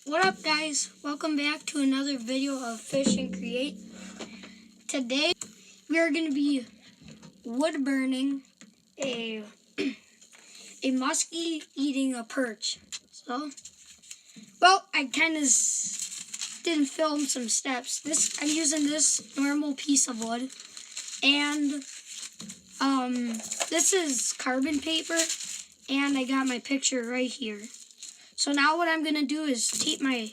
What up, guys? Welcome back to another video of Fish and Create. Today we are going to be wood burning a muskie eating a perch. I kind of didn't film some steps. I'm using this normal piece of wood, and this is carbon paper, and I got my picture right here. So now what I'm going to do is tape my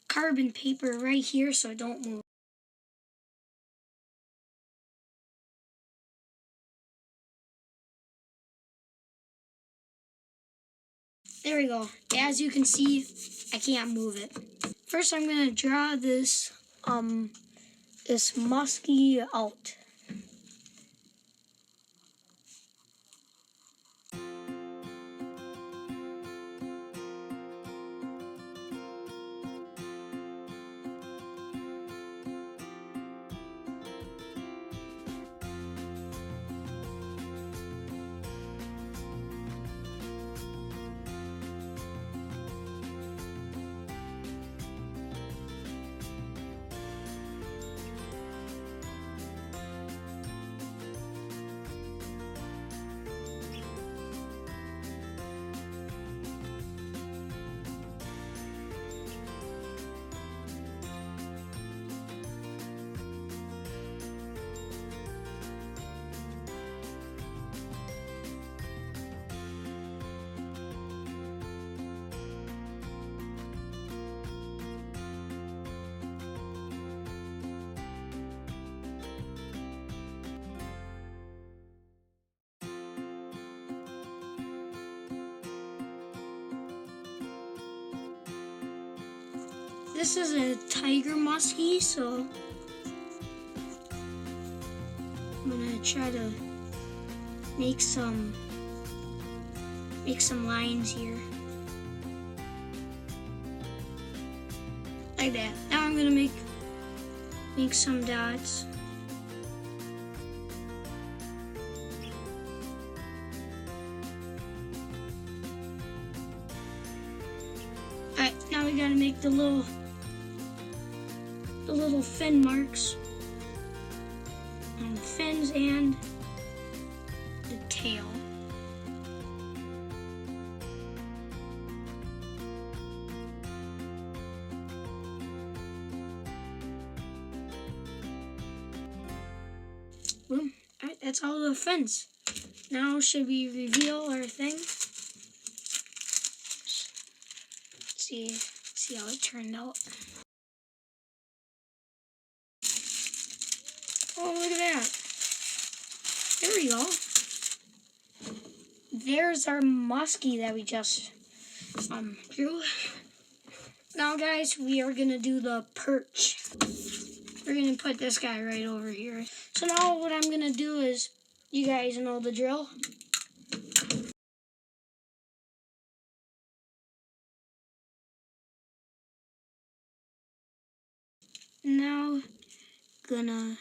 carbon paper right here so it don't move. There we go. As you can see, I can't move it. First I'm going to draw this muskie out. This is a tiger muskie, so I'm gonna try to make some lines here. Like that. Now I'm gonna make some dots. Alright, now we gotta make the little fin marks on the fins and the tail. Boom. Alright, that's all the fins. Now should we reveal our thing? See how it turned out. Oh, look at that. There we go. There's our muskie that we just drew. Now, guys, we are going to do the perch. We're going to put this guy right over here. So now what I'm going to do is, you guys know the drill. Now, gonna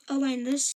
align this.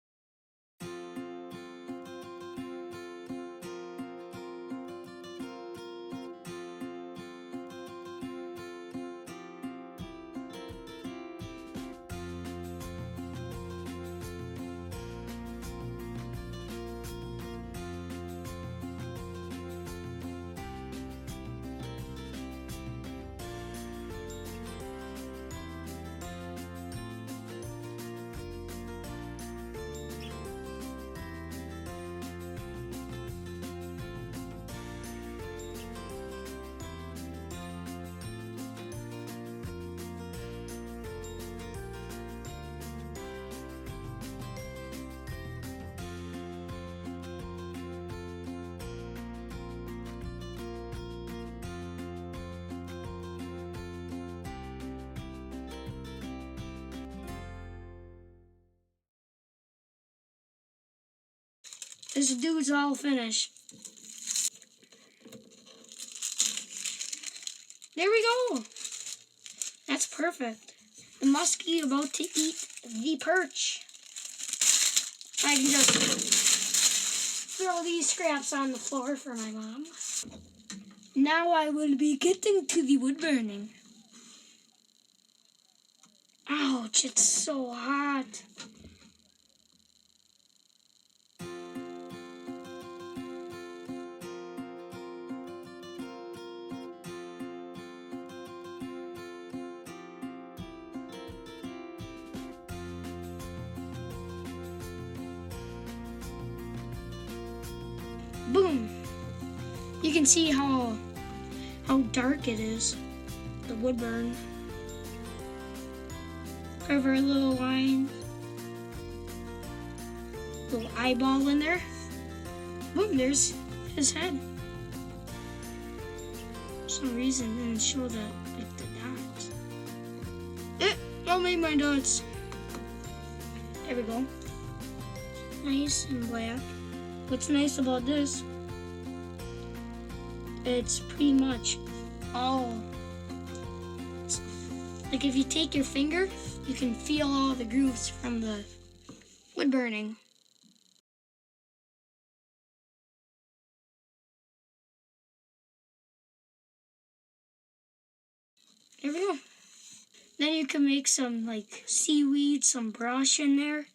This dude's all finished. There we go. That's perfect. The muskie about to eat the perch. I can just throw these scraps on the floor for my mom. Now I will be getting to the wood burning. Ouch, it's so hot. Boom! You can see how dark it is, the Woodburn. Cover a little line, little eyeball in there. Boom, there's his head. For some reason it didn't show the dots. I'll make my dots. There we go. Nice and black. What's nice about this, it's pretty much all, like if you take your finger, you can feel all the grooves from the wood burning. There we go. Then you can make some like seaweed, some brush in there.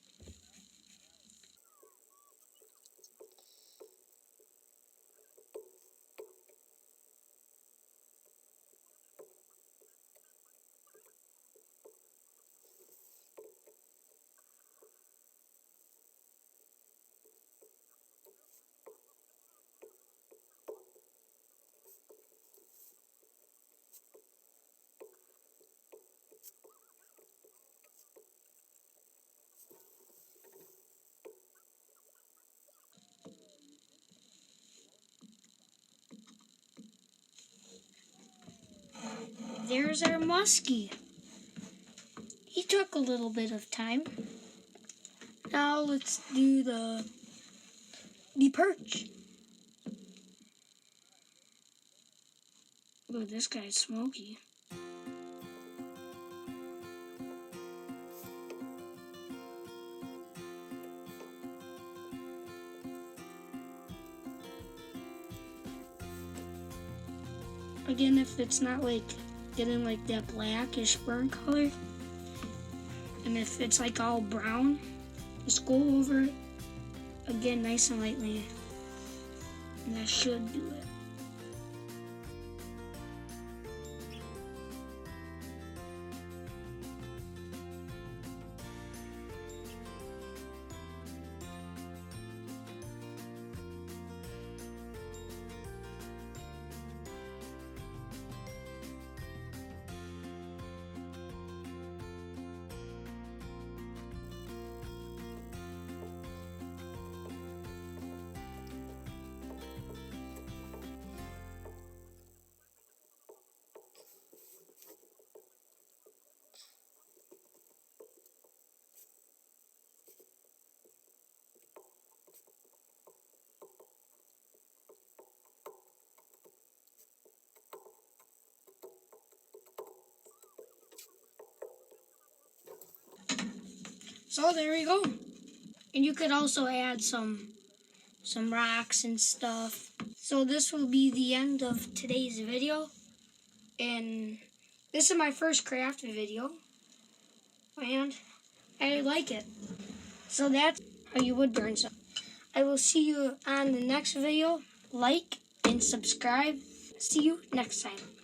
There's our muskie. He took a little bit of time. Now let's do the perch. Oh, this guy's smoky. Again, if it's not like getting like that blackish burnt color, and if it's like all brown, just go over it again nice and lightly, and that should do it. So there we go. And you could also add some rocks and stuff. So this will be the end of today's video. And this is my first craft video. And I like it. So that's how you would burn something. I will see you on the next video. Like and subscribe. See you next time.